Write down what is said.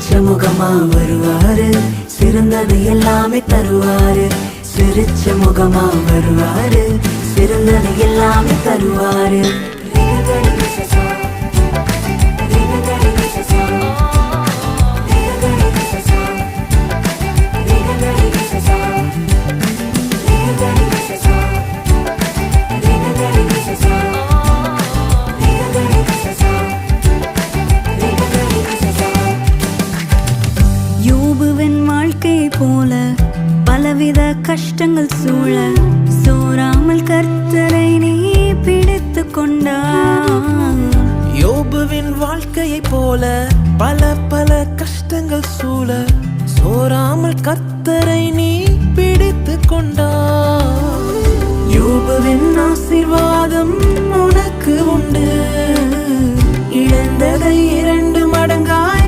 சிரிச்ச முகமா வருவாரு, சிறந்தது எல்லாமே தருவாரு. சிரிச்ச முகமா வருவாரு, சிறந்தது எல்லாமே தருவாரு. யோபுவின் வாழ்க்கை போல பலவித கஷ்டங்கள் சூழ சோராமல் கர்த்தரை நீ பிடித்து கொண்டாய். யோபுவின் வாழ்க்கையை போல பல பல கஷ்டங்கள் சூழ சோராமல் கர்த்தரை நீ பிடித்து கொண்டாய். யோபுவின் ஆசீர்வாதம் உனக்கு உண்டு.